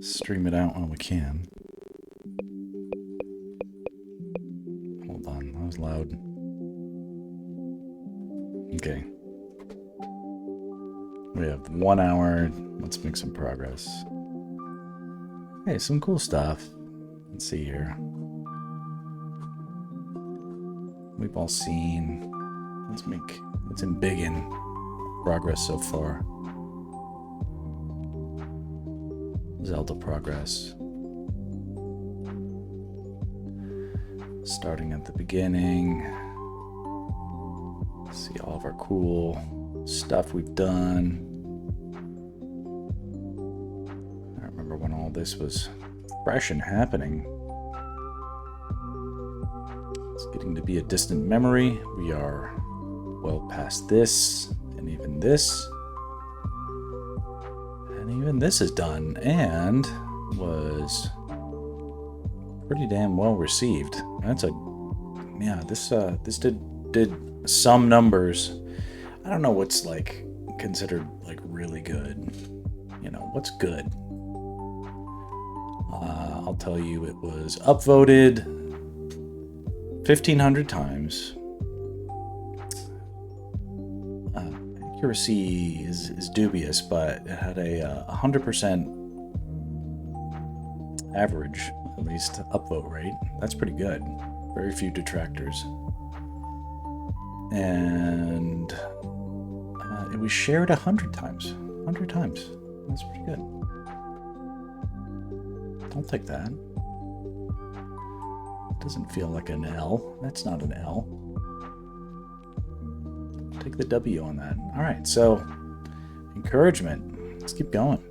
stream it out when we can. Hold on, that was loud. Okay. We have 1 hour. Let's make some progress. Hey, some cool stuff. Let's see here. We've all seen. Let's embiggen progress so far. Zelda progress. Starting at the beginning. See all of our cool stuff we've done. I remember when all this was fresh and happening. It's getting to be a distant memory. We are well past this, and even this. And even this is done, and was pretty damn well received. That's this did some numbers. I don't know what's like considered like really good. You know, what's good? I'll tell you, it was upvoted 1,500 times. Accuracy is dubious, but it had a 100% average, at least, upvote rate. That's pretty good. Very few detractors. And it was shared 100 times. 100 times. That's pretty good. I'll take that. Doesn't feel like an L. That's not an L. Take the W on that. All right, so encouragement. Let's keep going.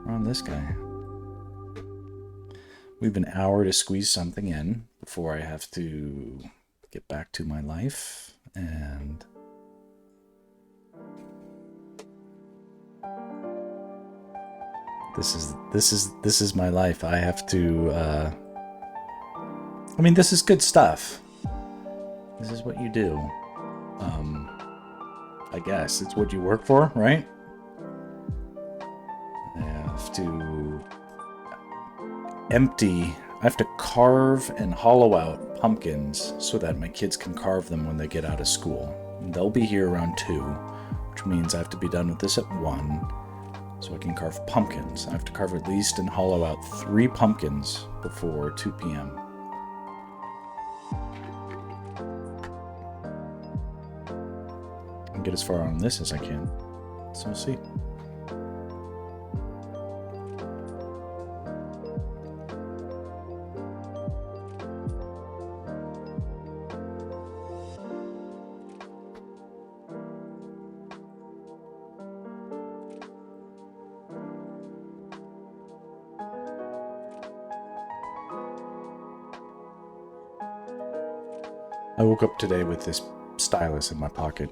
We're on this guy. We have an hour to squeeze something in before I have to get back to my life, and this is my life. I have to. I mean, this is good stuff. This is what you do. I guess it's what you work for, right? I have to I have to carve and hollow out pumpkins so that my kids can carve them when they get out of school. And they'll be here around 2, which means I have to be done with this at 1, so I can carve pumpkins. I have to carve at least and hollow out 3 pumpkins before 2 p.m. Get as far on this as I can. So we'll see. I woke up today with this stylus in my pocket.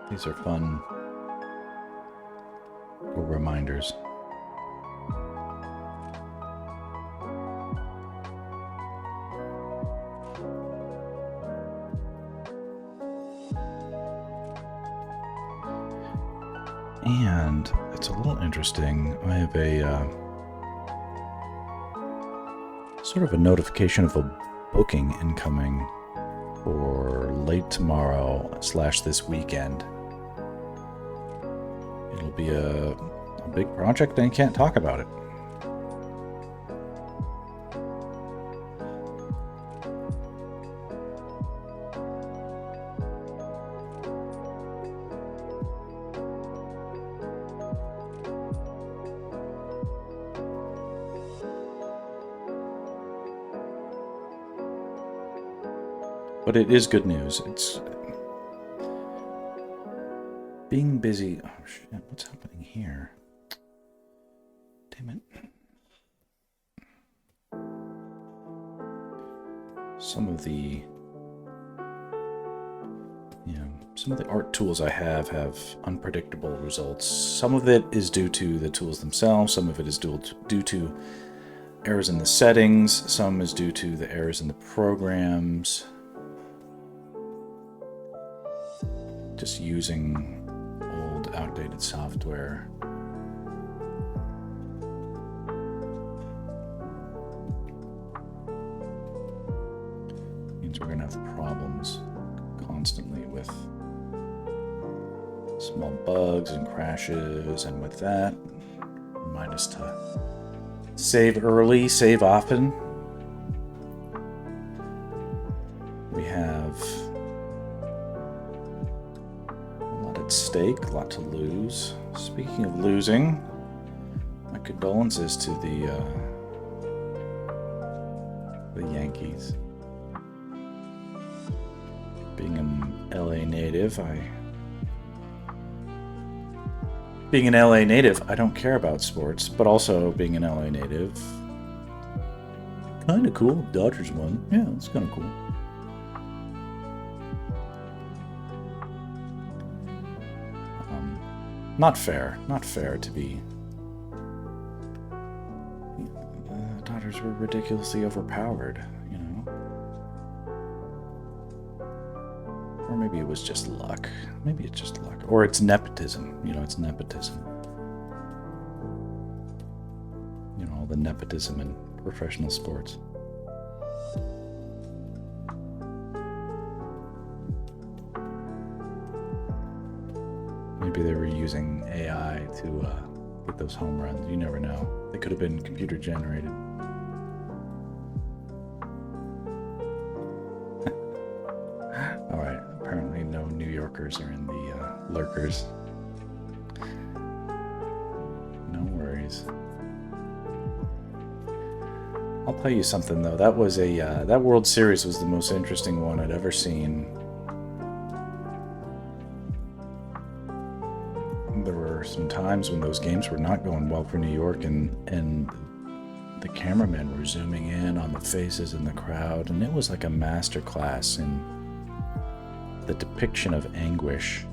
These are fun little reminders. And it's a little interesting. I have a sort of a notification of a booking incoming for late tomorrow / this weekend. It'll be a big project and I can't talk about it. But it is good news. It's being busy. Oh shit, what's happening here? Damn it. Some of the art tools I have unpredictable results. Some of it is due to the tools themselves, some of it is due to errors in the settings, some is due to the errors in the programs. Just using old, outdated software. Means we're going to have problems constantly with small bugs and crashes, and with that, remind us to save early, save often. We have a lot at stake, a lot to lose. Speaking of losing, my condolences to the Yankees. Being an LA native, I don't care about sports, but also being an LA native, kind of cool. Dodgers won. Yeah, it's kind of cool. Not fair to be. The Dodgers were ridiculously overpowered, you know. Or maybe it was just luck. Maybe it's just luck. Or it's nepotism. You know, it's nepotism. You know, all the nepotism in professional sports. Maybe they were using AI to get those home runs. You never know. They could have been computer generated. All right. Apparently no New Yorkers are in the lurkers. No worries. I'll tell you something though. That was that World Series was the most interesting one I'd ever seen. There were some times when those games were not going well for New York, and the cameramen were zooming in on the faces in the crowd, and it was like a master class in the depiction of anguish.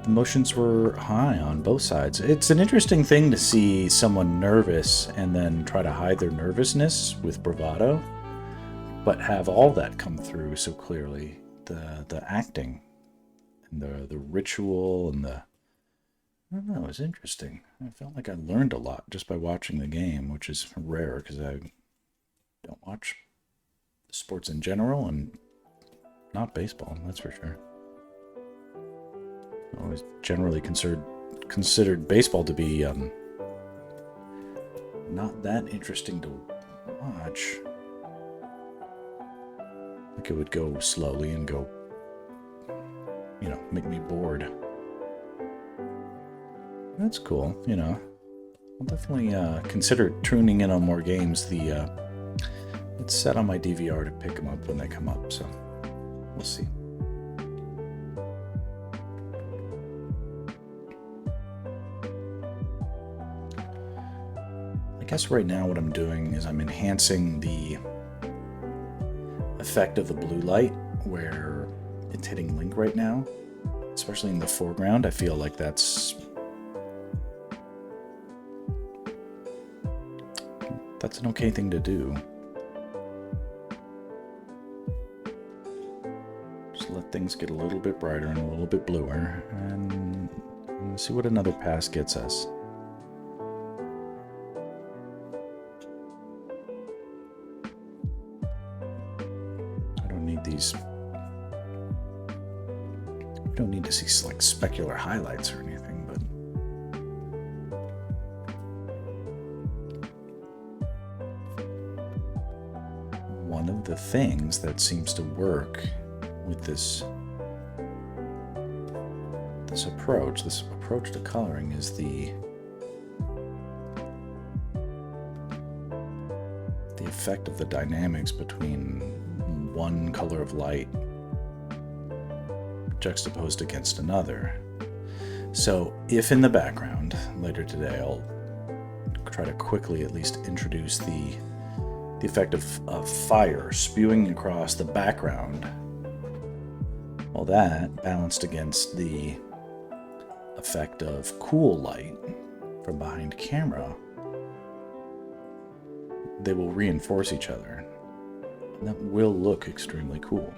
The emotions were high on both sides. It's an interesting thing to see someone nervous and then try to hide their nervousness with bravado, but have all that come through so clearly. The acting and the ritual and I don't know, it was interesting. I felt like I learned a lot just by watching the game, which is rare because I don't watch sports in general, and not baseball, that's for sure. I always generally considered baseball to be not that interesting to watch. Like it would go slowly and go, you know, make me bored. That's cool, you know. I'll definitely consider tuning in on more games. It's set on my DVR to pick them up when they come up, so we'll see. I guess right now what I'm doing is I'm enhancing the effect of the blue light where it's hitting Link right now, especially in the foreground. I feel like that's an okay thing to do. Just let things get a little bit brighter and a little bit bluer, and see what another pass gets us. I don't need these. We don't need to see like specular highlights or anything, but one of the things that seems to work with this approach to coloring is the effect of the dynamics between one color of light juxtaposed against another. So if in the background later today I'll try to quickly at least introduce the effect of fire spewing across the background, well, that balanced against the effect of cool light from behind camera, they will reinforce each other, and that will look extremely cool.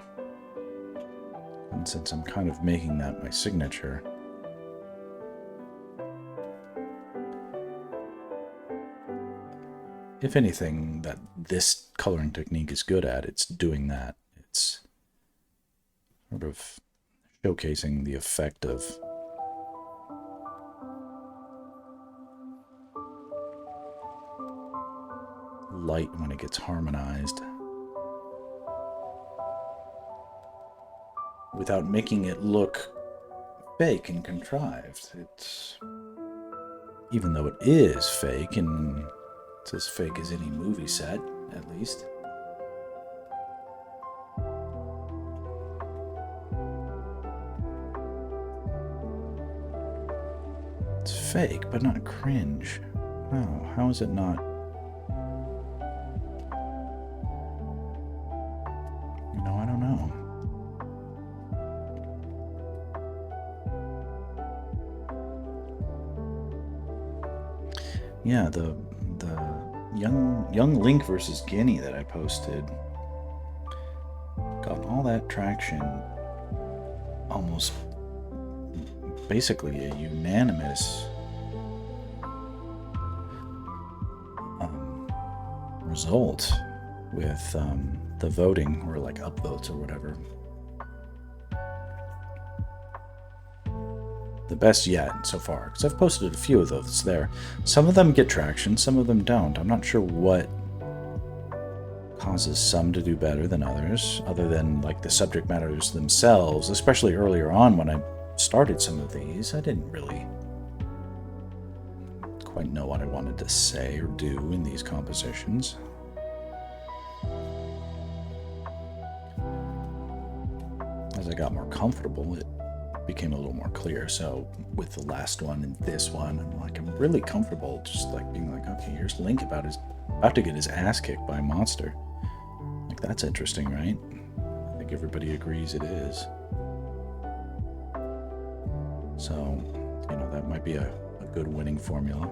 And since I'm kind of making that my signature, if anything that this coloring technique is good at, it's doing that. It's sort of showcasing the effect of light when it gets harmonized without making it look fake and contrived. It's, even though it is fake, and it's as fake as any movie set, at least. It's fake, but not cringe. Wow, how is it not? You know, I don't know. Yeah, the young Link versus Guinea that I posted got all that traction, almost basically a unanimous result with the voting, or like upvotes or whatever. The best yet so far, because I've posted a few of those there. Some of them get traction, some of them don't. I'm not sure what causes some to do better than others, other than like the subject matters themselves. Especially earlier on when I started some of these, I didn't really quite know what I wanted to say or do in these compositions. As I got more comfortable, it became a little more clear. So with the last one and this one, I'm really comfortable just like being like, okay, here's Link about to get his ass kicked by a monster. Like, that's interesting, right? I think everybody agrees it is. So, you know, that might be a good winning formula.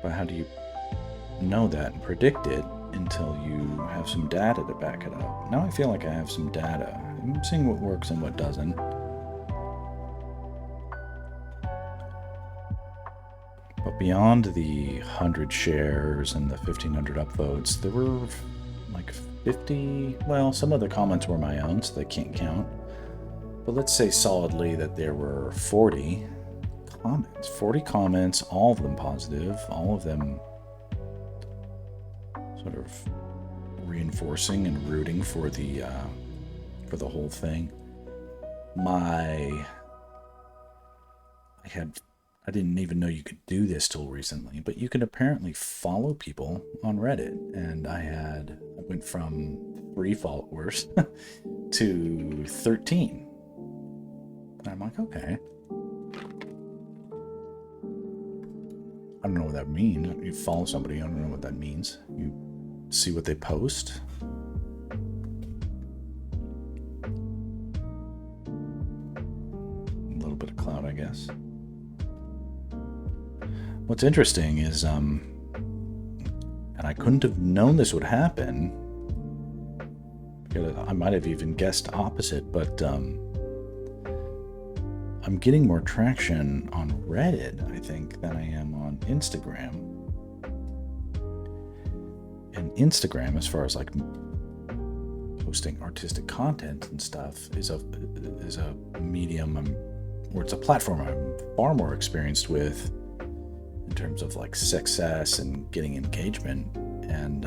But how do you know that and predict it until you have some data to back it up? Now I feel like I have some data. I'm seeing what works and what doesn't. But beyond the 100 shares and the 1,500 upvotes, there were like 50, well, some of the comments were my own, so they can't count. But let's say solidly that there were 40 comments. 40 comments, all of them positive, all of them sort of reinforcing and rooting for the whole thing. I didn't even know you could do this till recently, but you can apparently follow people on Reddit, and I went from 3 followers to 13. And I'm like, okay. I don't know what that means. You follow somebody, I don't know what that means. You see what they post. A little bit of clout, I guess. What's interesting is, and I couldn't have known this would happen, because I might have even guessed opposite, but I'm getting more traction on Reddit, I think, than I am on Instagram. And Instagram, as far as like posting artistic content and stuff, is a medium, or it's a platform I'm far more experienced with in terms of like success and getting engagement. And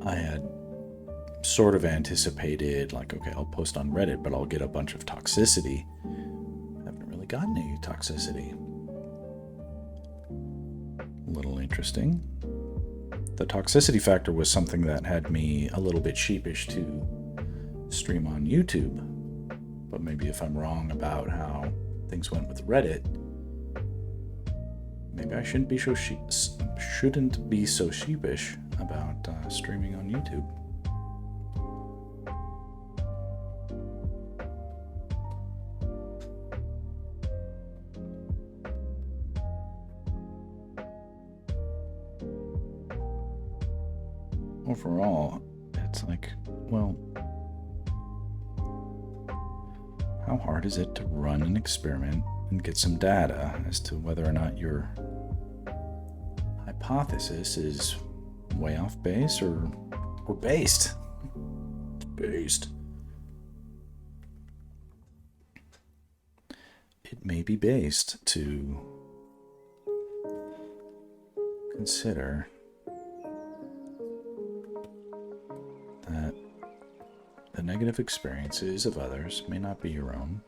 I had sort of anticipated, like, okay, I'll post on Reddit, but I'll get a bunch of toxicity. I haven't really gotten any toxicity. A little interesting. The toxicity factor was something that had me a little bit sheepish to stream on YouTube. But maybe if I'm wrong about how things went with Reddit, maybe I shouldn't be so sheepish. about streaming on YouTube. Overall, it's like, well, how hard is it to run an experiment and get some data as to whether or not your hypothesis is way off base or based? It's based. It may be based to consider that the negative experiences of others may not be your own.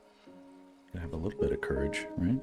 You have a little bit of courage, right?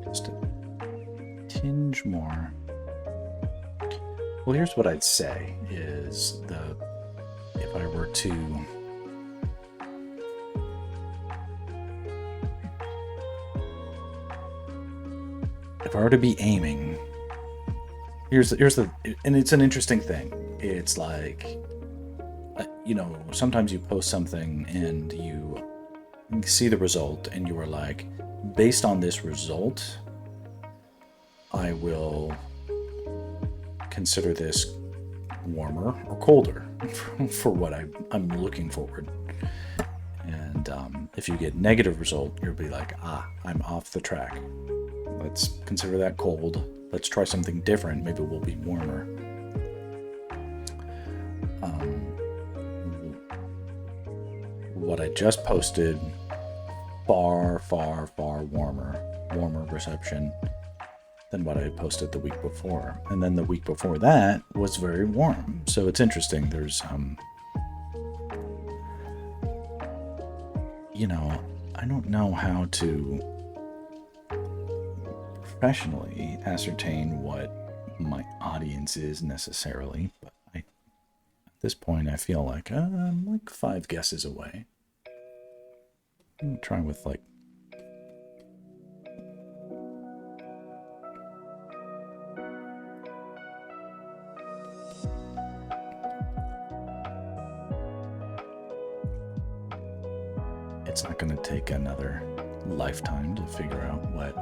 Just a tinge more. Well, here's what I'd say is if I were to be aiming, here's the and it's an interesting thing. It's like, you know, sometimes you post something and you see the result and you are like, based on this result, I will consider this warmer or colder for what I'm looking forward. And if you get negative result, you'll be like, I'm off the track. Let's consider that cold. Let's try something different. Maybe we'll be warmer. What I just posted, far warmer reception than what I had posted the week before. And then the week before that was very warm. So it's interesting. There's, you know, I don't know how to professionally ascertain what my audience is necessarily, but at this point I feel like I'm like 5 guesses away. I'm gonna try with like it's not going to take another lifetime to figure out what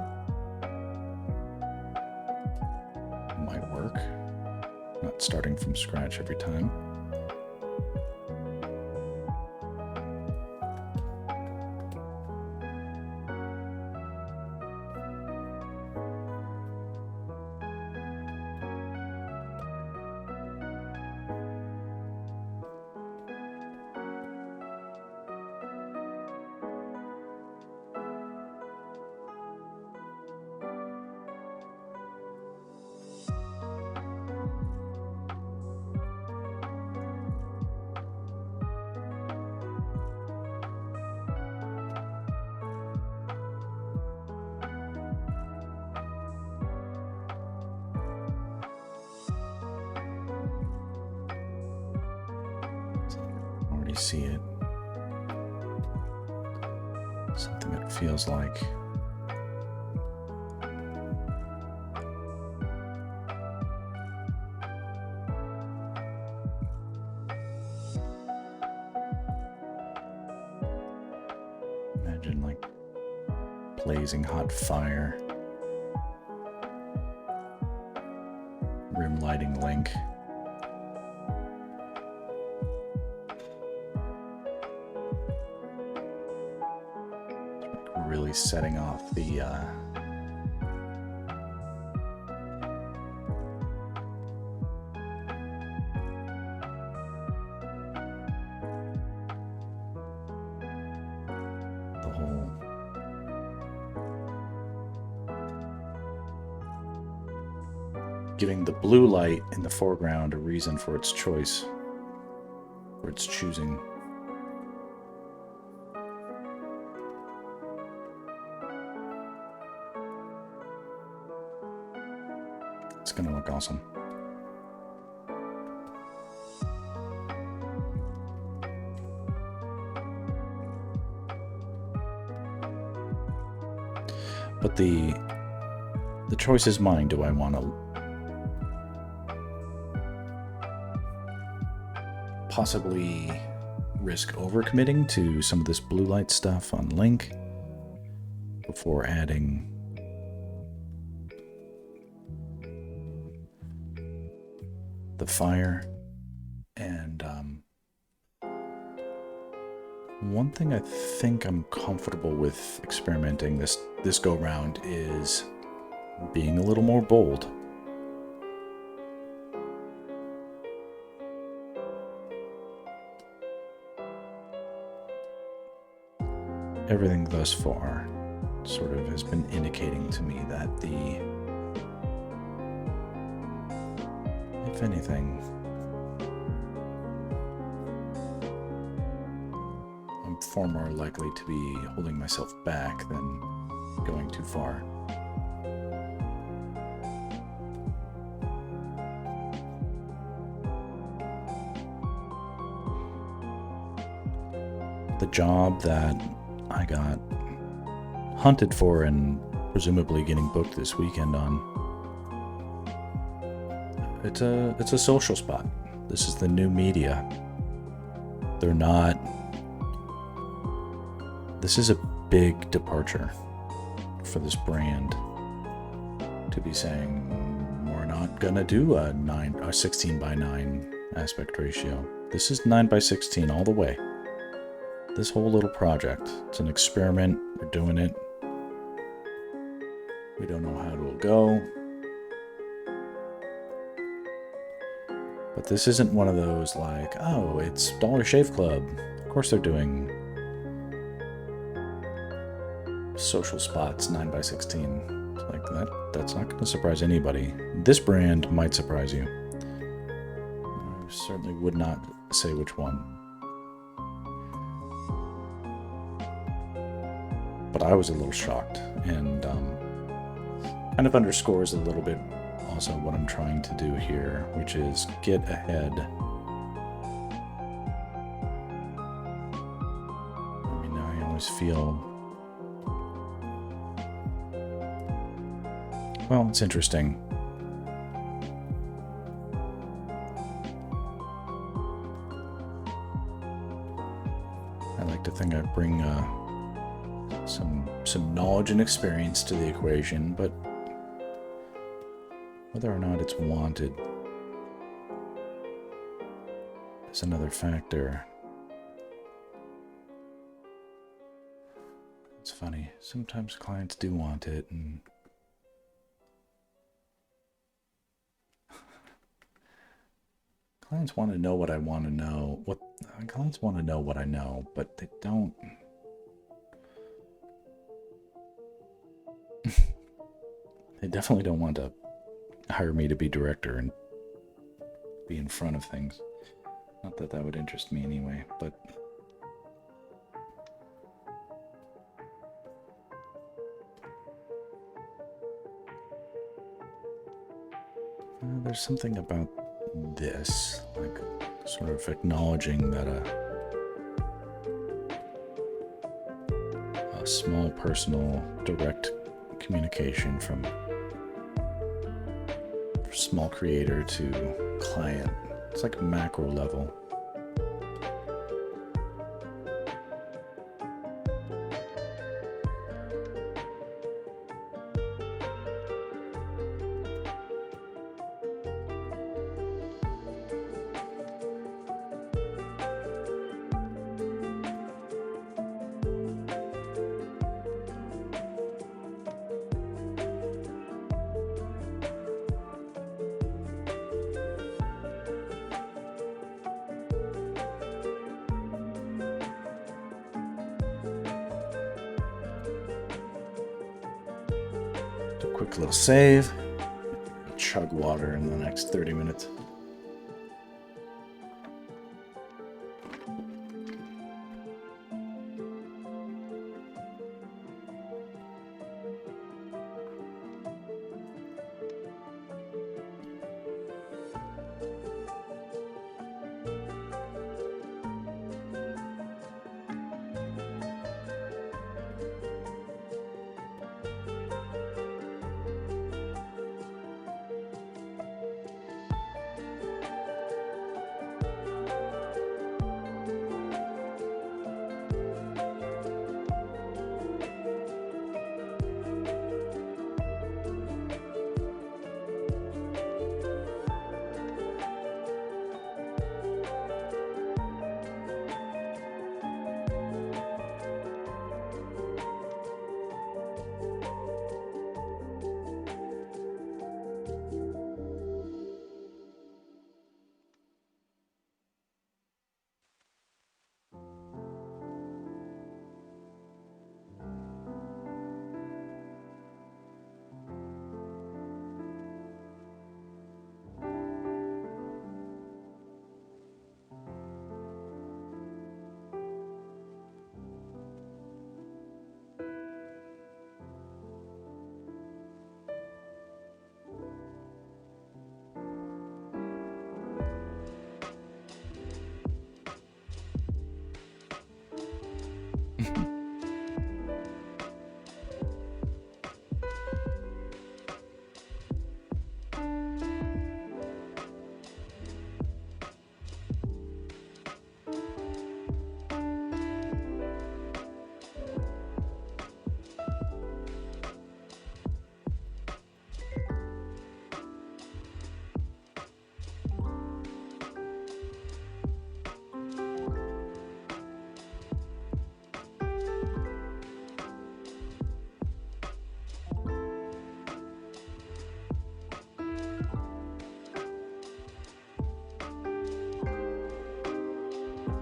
might work. Not starting from scratch every time. See it. Something that feels like imagine like blazing hot fire, rim lighting link. Really setting off the whole giving the blue light in the foreground a reason for its choice, for its choosing. It's gonna look awesome. But the choice is mine. Do I want to possibly risk overcommitting to some of this blue light stuff on Link before adding the fire? And one thing I think I'm comfortable with experimenting this go round is being a little more bold. Everything thus far sort of has been indicating to me that if anything, I'm far more likely to be holding myself back than going too far. The job that I got hunted for and presumably getting booked this weekend on, it's a social spot. This is the new media. They're not. This is a big departure for this brand to be saying we're not gonna do a 16:9 aspect ratio. This is 9:16 all the way. This whole little project, it's an experiment. We're doing it. We don't know how it'll go. But this isn't one of those like, oh, it's Dollar Shave Club. Of course they're doing social spots 9:16. It's like that's not going to surprise anybody. This brand might surprise you. I certainly would not say which one. But I was a little shocked, and kind of underscores a little bit also what I'm trying to do here, which is get ahead. I mean, I always feel, well, it's interesting. I like to think I bring some knowledge and experience to the equation, but whether or not it's wanted is another factor. It's funny, sometimes clients do want it, and clients want to know what I want to know. Clients want to know what I know, but they don't. They definitely don't want to hire me to be director and be in front of things. Not that that would interest me anyway, but there's something about this, like sort of acknowledging that a small personal direct communication from small creator to client. It's like macro level. a quick little save. Chug water in the next 30 minutes.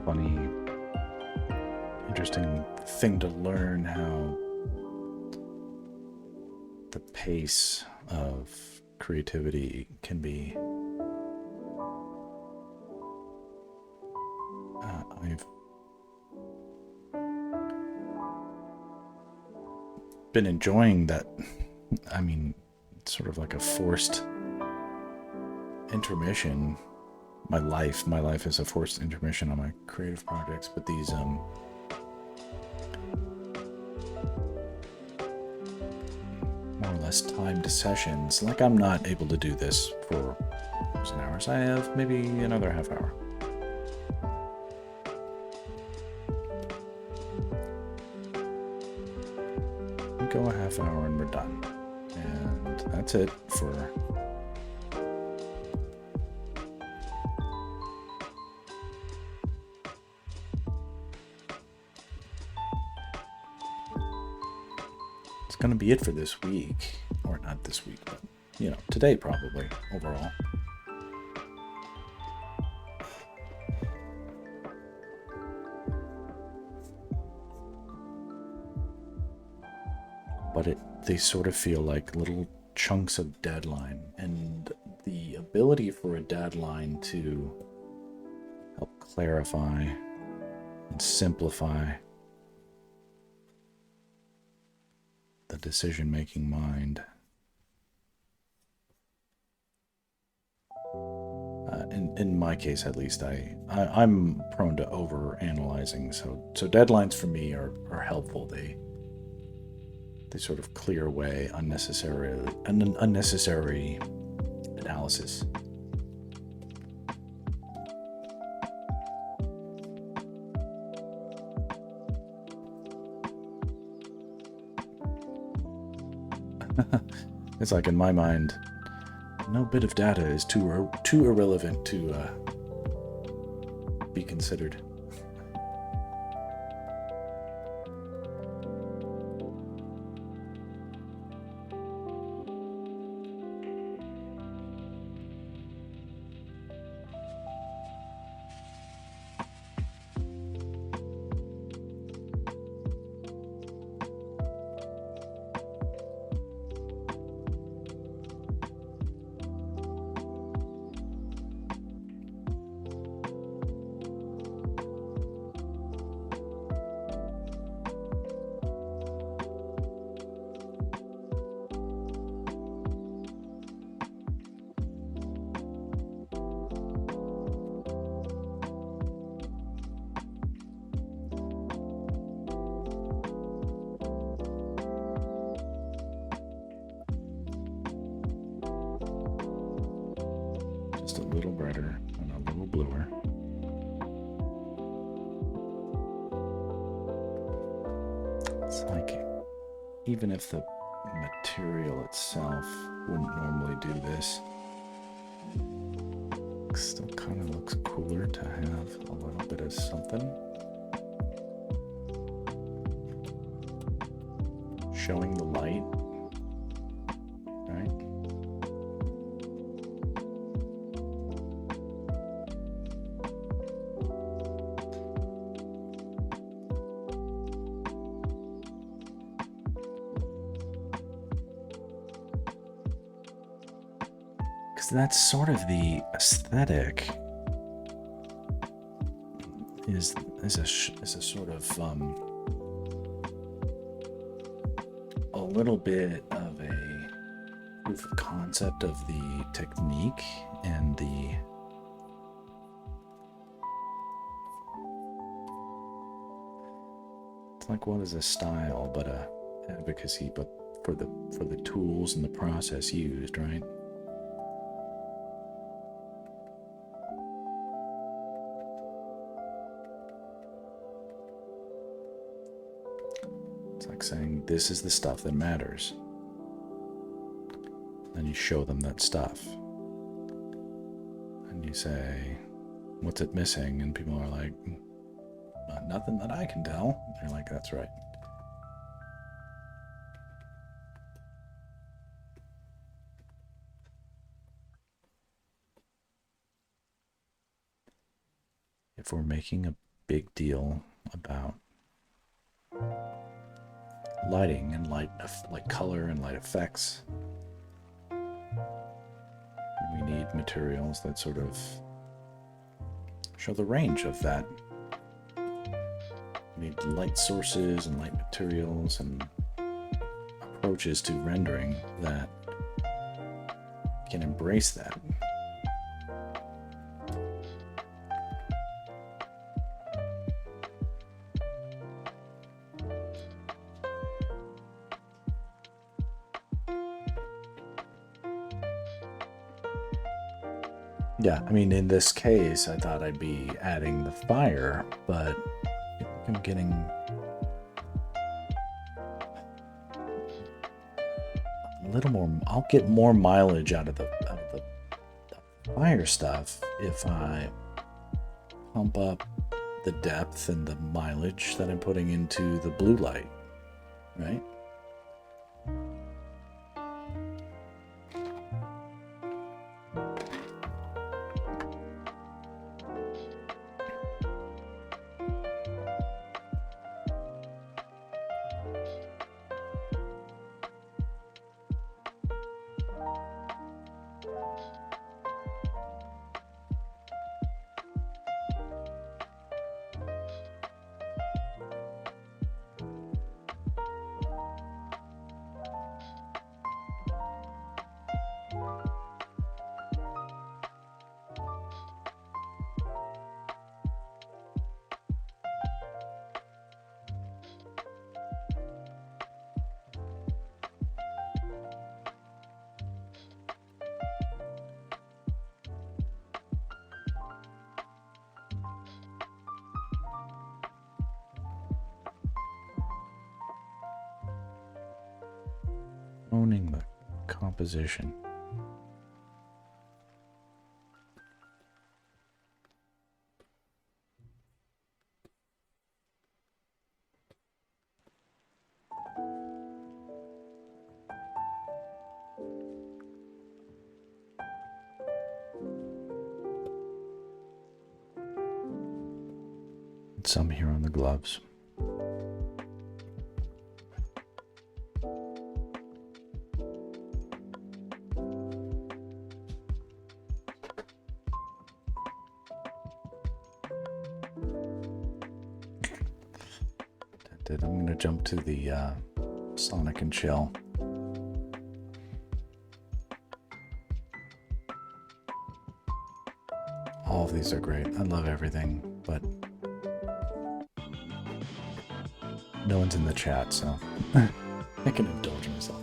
Funny, interesting thing to learn how the pace of creativity can be. I've been enjoying that. I mean, sort of like a forced intermission. My life is a forced intermission on my creative projects, but these more or less timed sessions, like I'm not able to do this for hours and hours. I have maybe another half hour. We go a half hour and we're done. And that's it for going to be it for this week, or not this week, but today probably overall. But they sort of feel like little chunks of deadline, and the ability for a deadline to help clarify and simplify the decision-making mind. In my case, at least, I'm prone to over-analyzing, so deadlines for me are helpful. They sort of clear away unnecessary analysis. It's like, in my mind, no bit of data is too irrelevant to be considered. Just a little brighter and a little bluer. It's like, even if the material itself wouldn't normally do this, it still kind of looks cooler to have a little bit of something showing the light, right? Because that's sort of the aesthetic. Is a sort of a little bit of a proof of concept of the technique and the it's like, what is a style but a advocacy, but for the tools and the process used, right? Saying this is the stuff that matters. Then you show them that stuff. And you say, what's it missing? And people are like, nothing that I can tell. And you're like, that's right. If we're making a big deal about lighting and light color and light effects, we need materials that sort of show the range of that. We need light sources and light materials and approaches to rendering that can embrace that. Yeah, I mean, in this case, I thought I'd be adding the fire, but I think I'm getting a little more. I'll get more mileage out of the fire stuff if I pump up the depth and the mileage that I'm putting into the blue light, right? Owning the composition. And some here on the gloves. I'm going to jump to the Sonic and Chill. All of these are great. I love everything, but no one's in the chat, so I can indulge myself.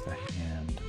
the hand.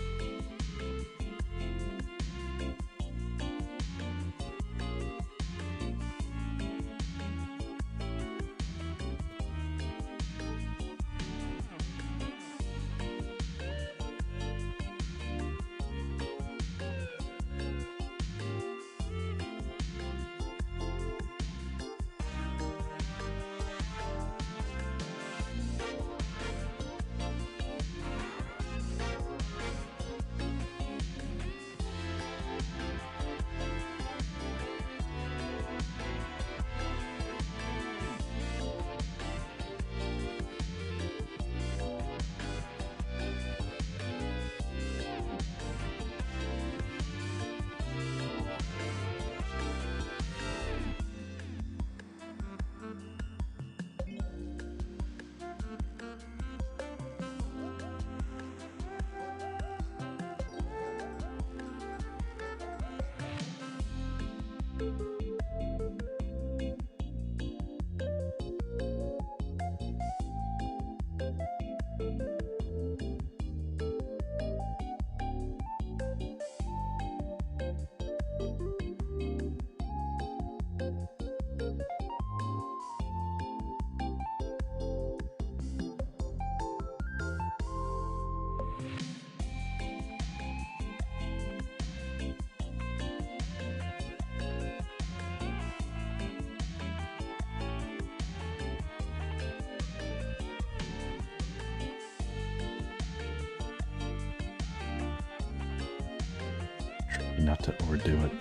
Not to overdo it.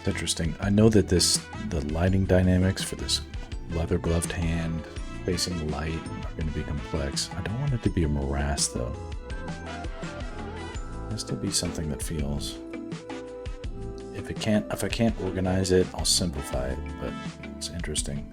Interesting. I know that the lighting dynamics for this leather gloved hand facing the light are going to be complex. I don't want it to be a morass though. It has to be something that feels. If I can't organize it, I'll simplify it, but it's interesting.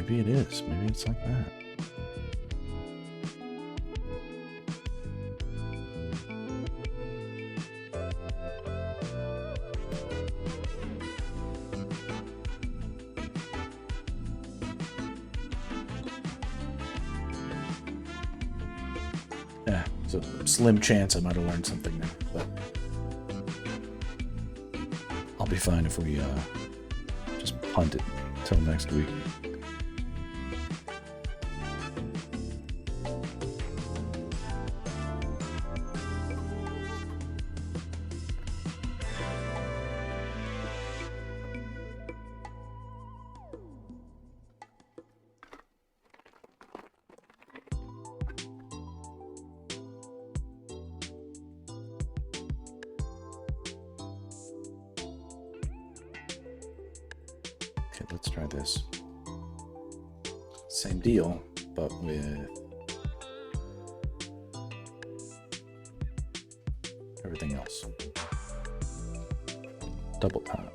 Maybe it is. Maybe it's like that. Yeah, there's a slim chance I might have learned something there, but I'll be fine if we just punt it till next week. Okay, let's try this. Same deal, but with everything else. Double tap.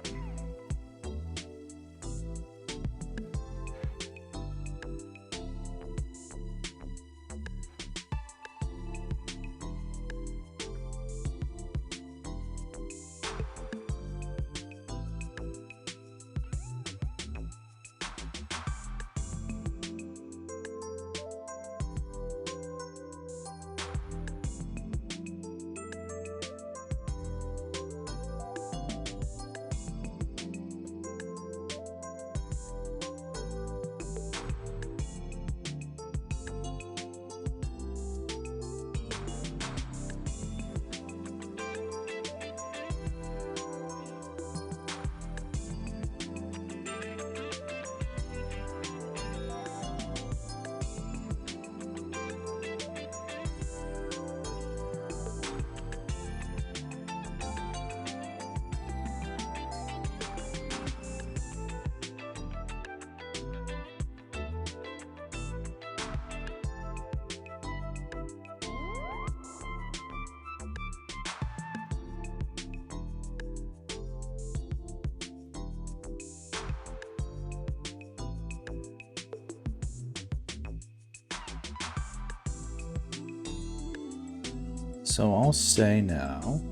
So I'll say now,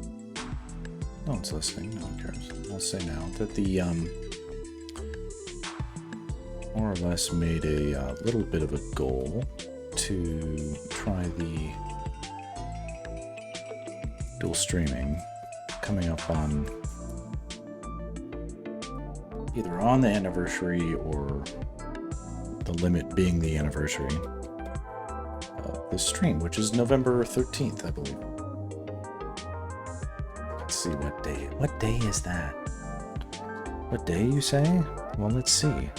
no one's listening, no one cares. I'll say now that the more or less made a little bit of a goal to try the dual streaming coming up on either on the anniversary or the limit being the anniversary of this stream, which is November 13th, I believe. Let's see what day. What day is that? What day, you say? Well, let's see.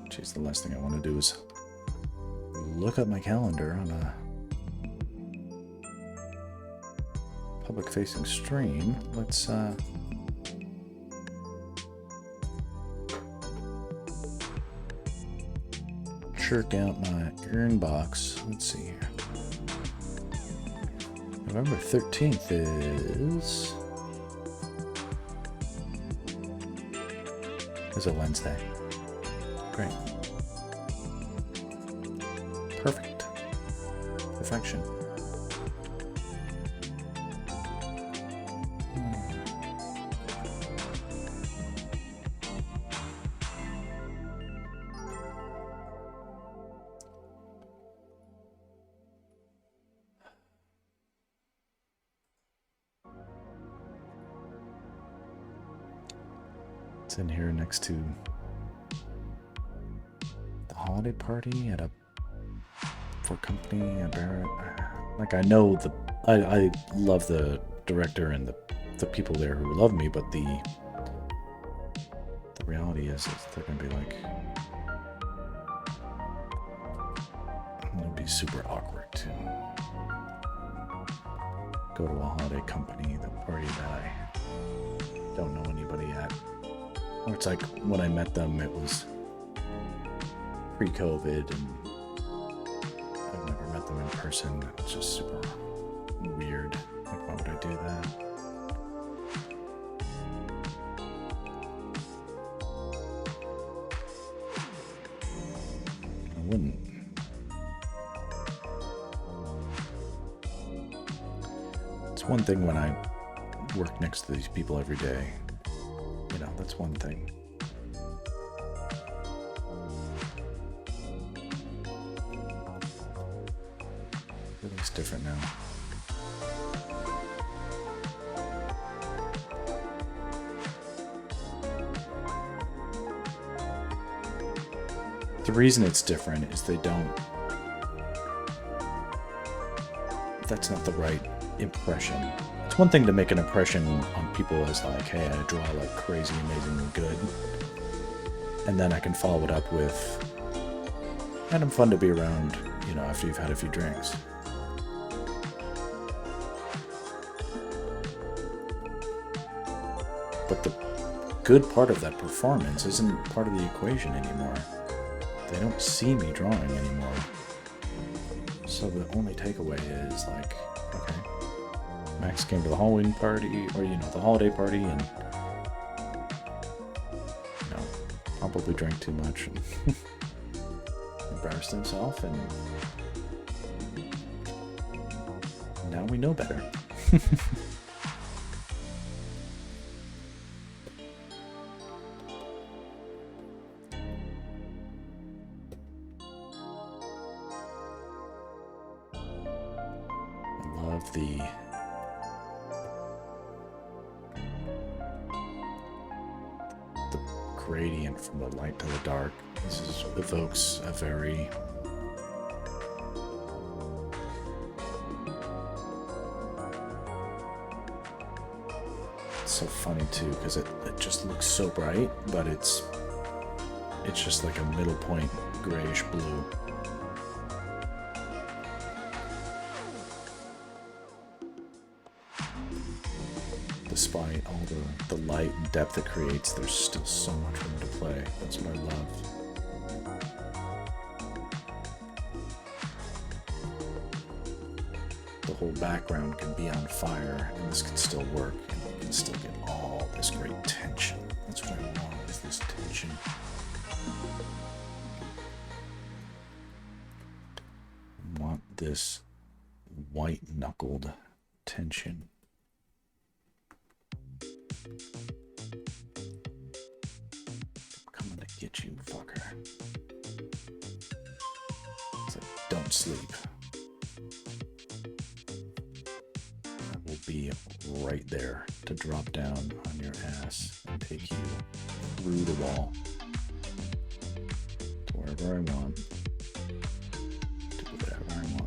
Jeez, the last thing I want to do is look up my calendar on a public-facing stream. Let's jerk out my inbox. Let's see here. November 13th is a Wednesday. Great. Perfect. Perfection. It's in here next to the holiday party at a for company at Barrett. Like, I know I love the director and the people there who love me, but the reality is they're gonna be like, it'd be super awkward to go to a holiday company, the party that I don't know anybody at. Or it's like when I met them, it was pre-COVID and I've never met them in person. It's just super weird. Like, why would I do that? wouldn't. It's one thing when I work next to these people every day. You know, that's one thing. Everything's different now. The reason it's different is they don't... That's not the right impression. It's one thing to make an impression on people as like, hey, I draw like crazy, amazingly good. And then I can follow it up with, and I'm fun to be around, you know, after you've had a few drinks. But the good part of that performance isn't part of the equation anymore. They don't see me drawing anymore. So the only takeaway is like, okay, Max came to the Halloween party, or, you know, the holiday party, and, you know, probably drank too much and embarrassed himself, and now we know better. The gradient from the light to the dark. This evokes a very it's so funny too, because it just looks so bright, but it's just like a middle point grayish blue. Despite all the light and depth it creates, there's still so much room to play. That's what I love. The whole background can be on fire, and this can still work, and you can still get all this great tension. That's what I want, is this tension. I want this white-knuckled tension. Coming to get you, fucker. It's like, don't sleep. I will be right there to drop down on your ass and take you through the wall to wherever I want, to whatever I want.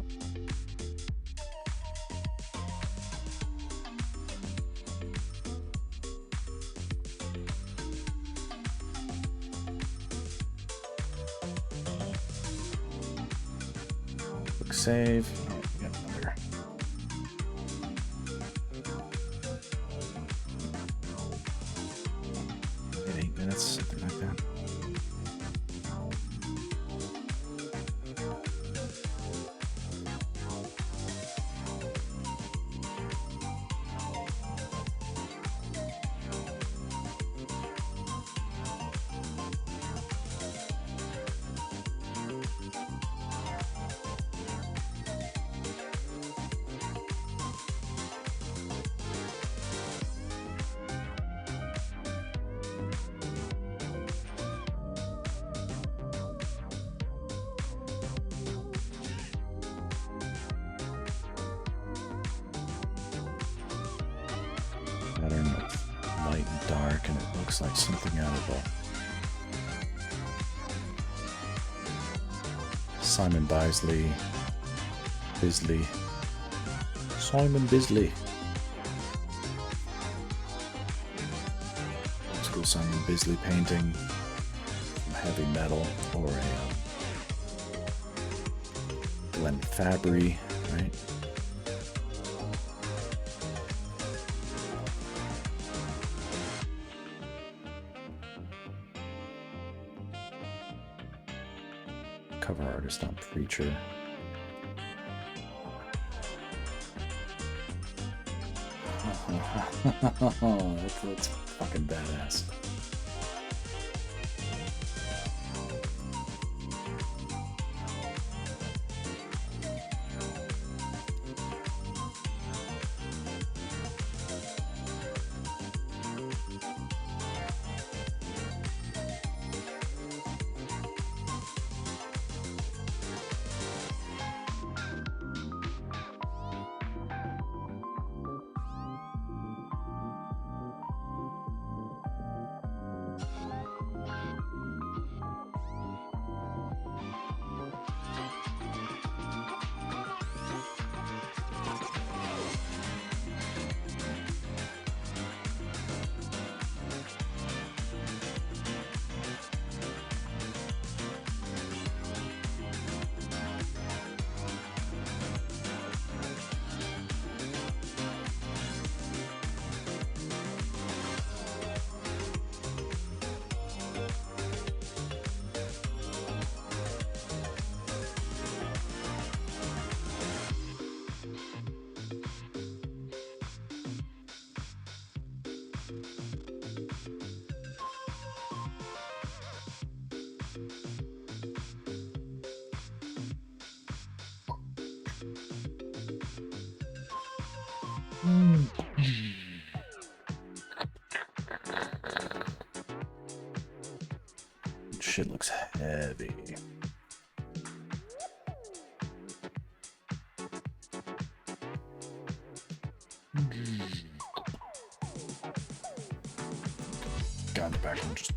Save. All right, we got another. In 8 minutes, something like that. Pattern of light and dark, and it looks like something out of a Simon Bisley. Simon Bisley. Old school Simon Bisley painting, heavy metal, or a Glenn Fabry, right? Cover artist on Preacher. That's fucking badass. Shit looks heavy. Got in the back and just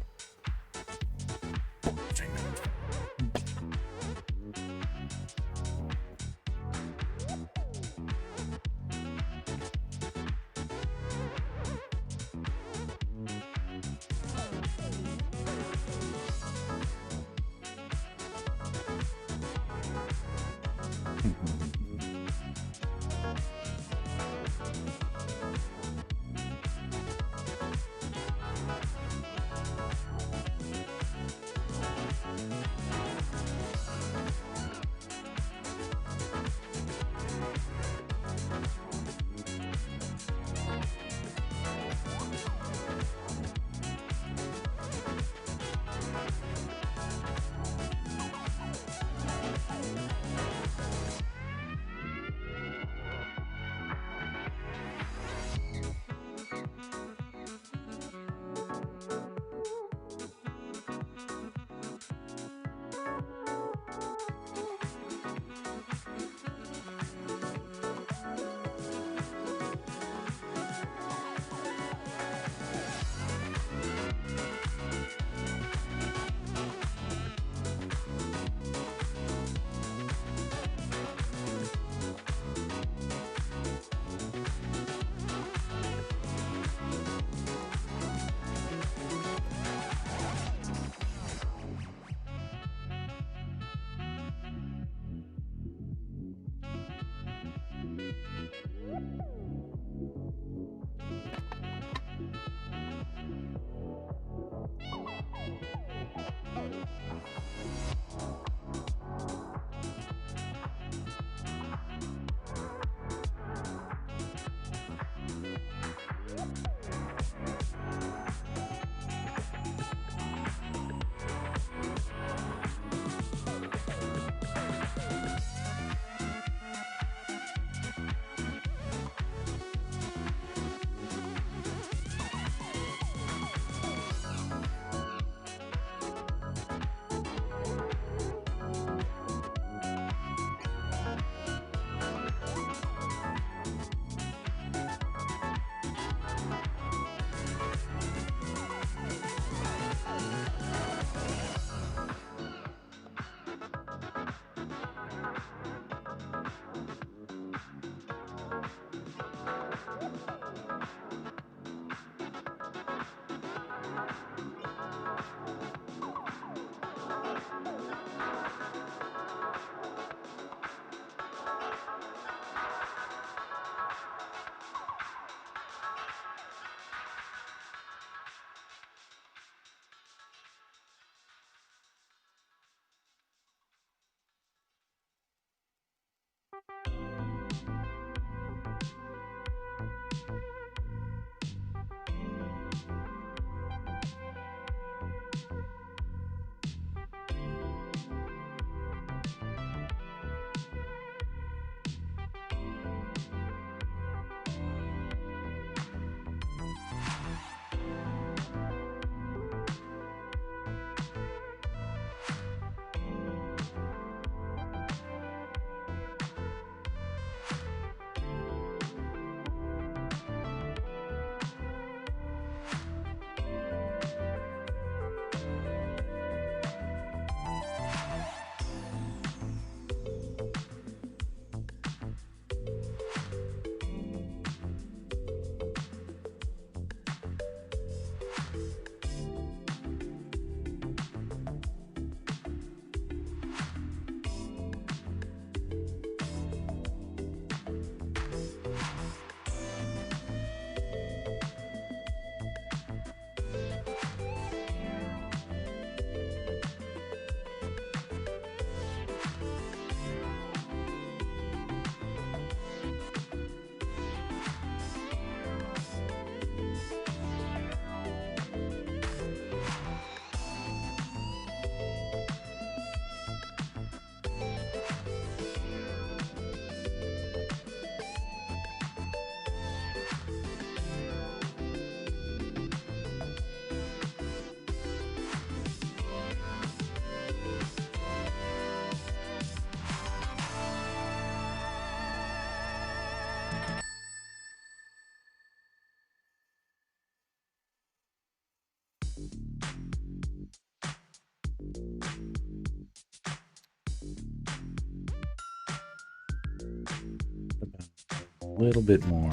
little bit more.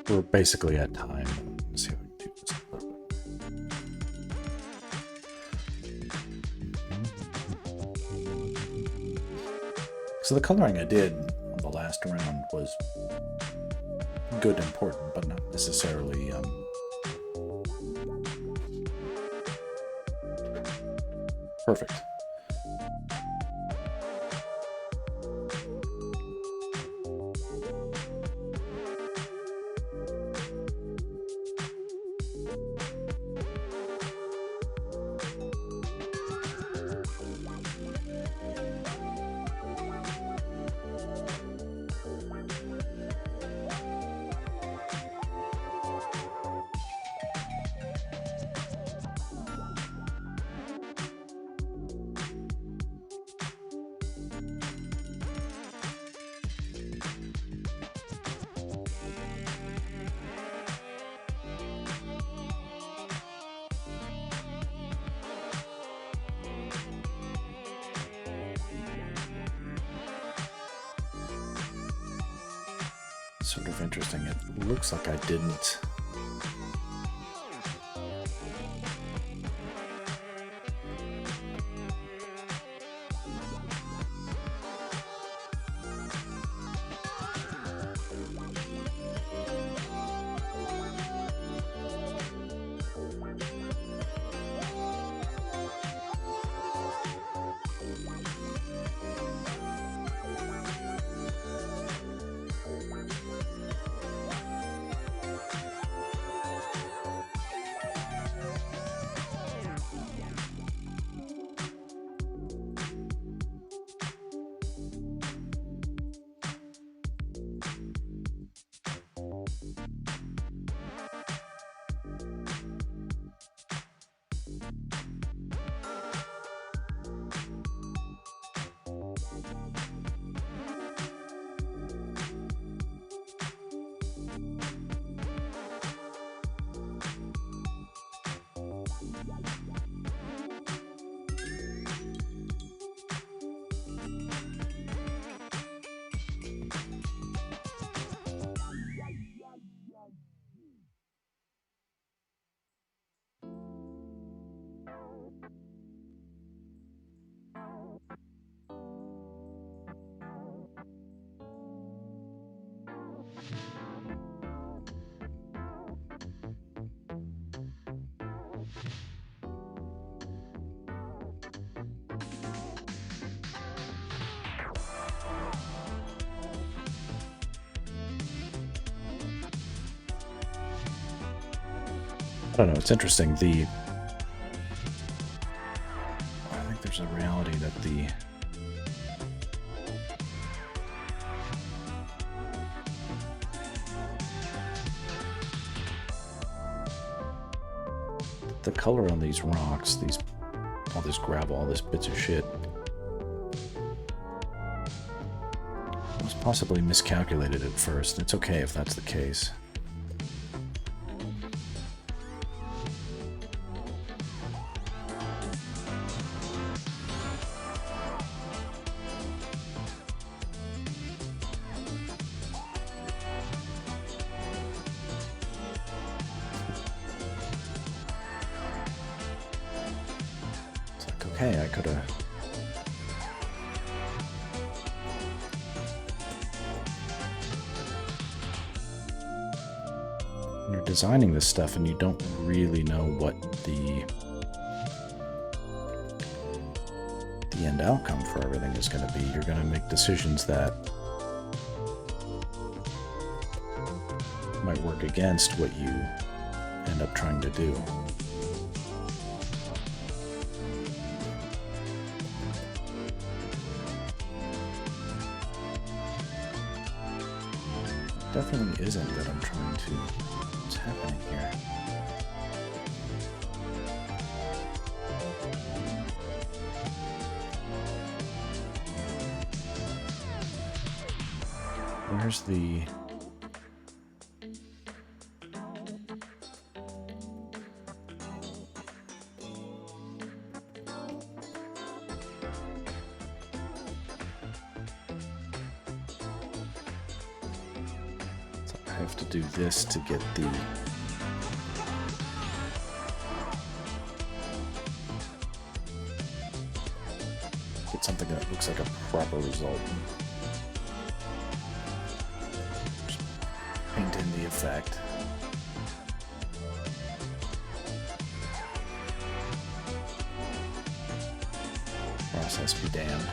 We're basically at time. Let's see if we can do this a little bit. So the coloring I did on the last round was good and important, but not necessarily perfect. Sort of interesting. It looks like I didn't. I don't know, it's interesting. I think there's a reality that the color on these rocks, all this gravel, all this bits of shit, was possibly miscalculated at first. It's okay if that's the case. Okay, I could have. When you're designing this stuff and you don't really know what the end outcome for everything is going to be, you're going to make decisions that might work against what you end up trying to do. Definitely isn't that I'm trying to. What's happening here? Where's the... have to do this to get the... get something that looks like a proper result. Just paint in the effect. Process be damned.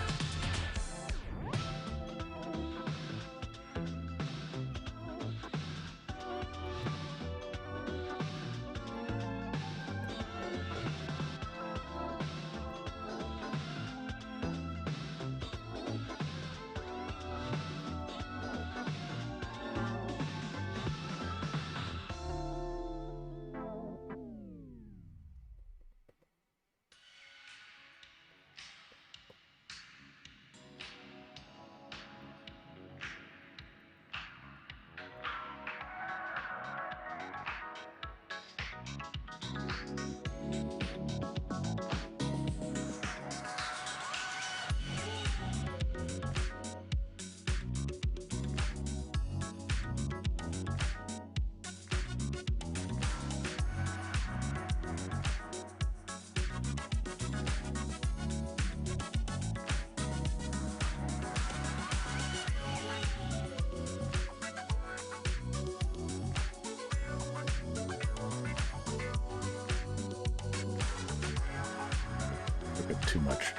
Too much.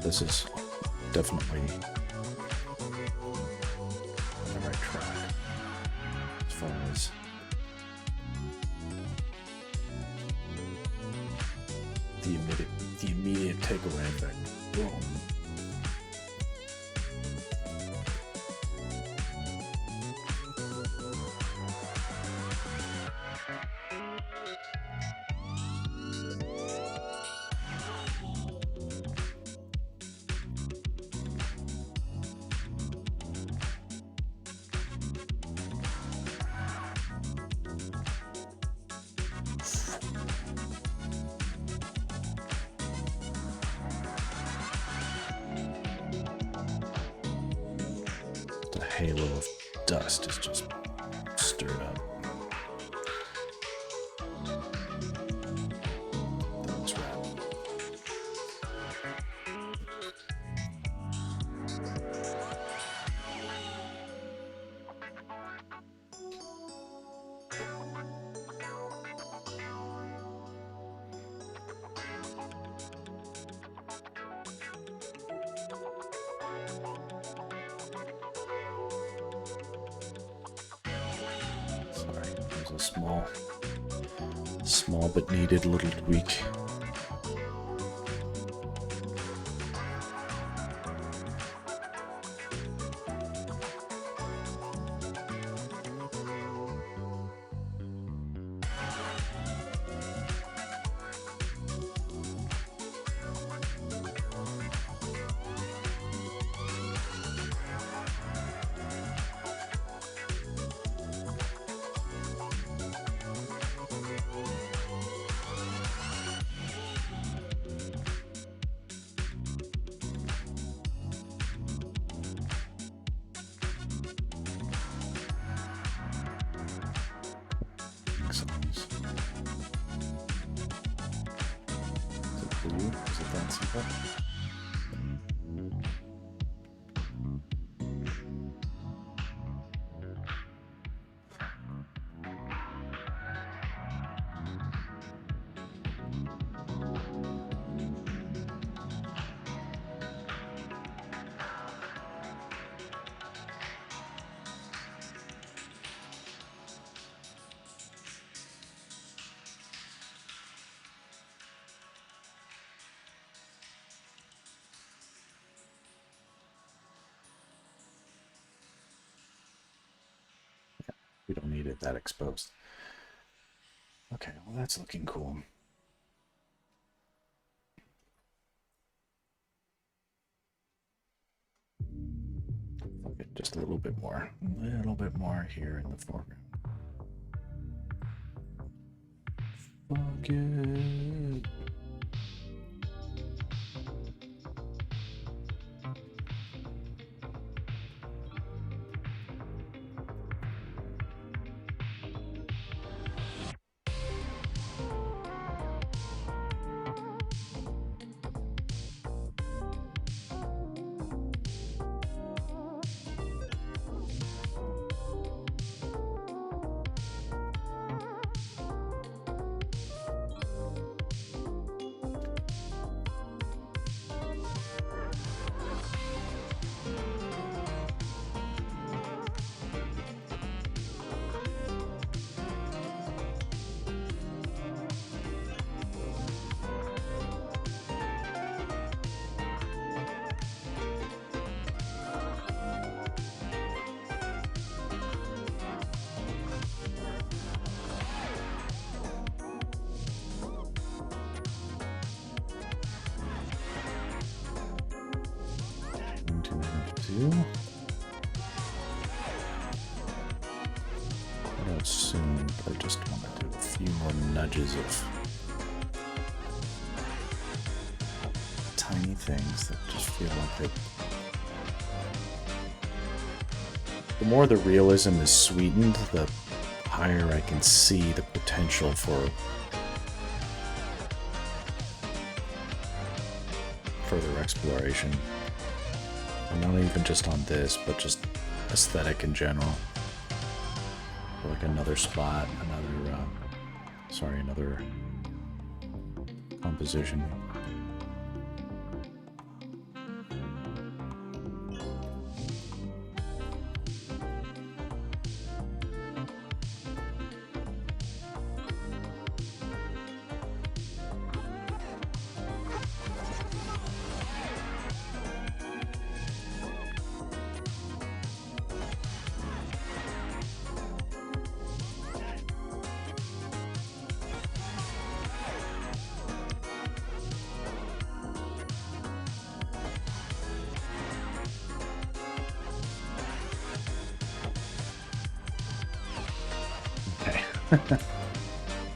This is definitely on the right track as far as the immediate takeaway effect. Boom. Halo of dust is just stirred up. That's right. Small but needed little tweak. We don't need it that exposed. Okay, well that's looking cool. Fuck it, just a little bit more here in the foreground. Fuck it. do. I know soon, but I just want to do a few more nudges of tiny things that just feel like they... The more the realism is sweetened, the higher I can see the potential for further exploration. And not even just on this, but just aesthetic in general. Like another spot, another composition.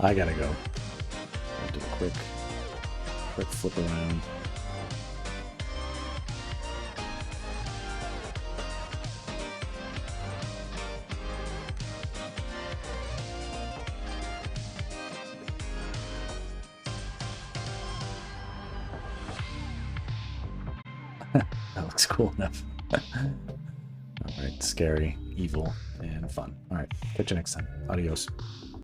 I gotta go. I'll do a quick flip around. That looks cool enough. Alright, scary, evil, and fun. Alright, catch you next time. Adios.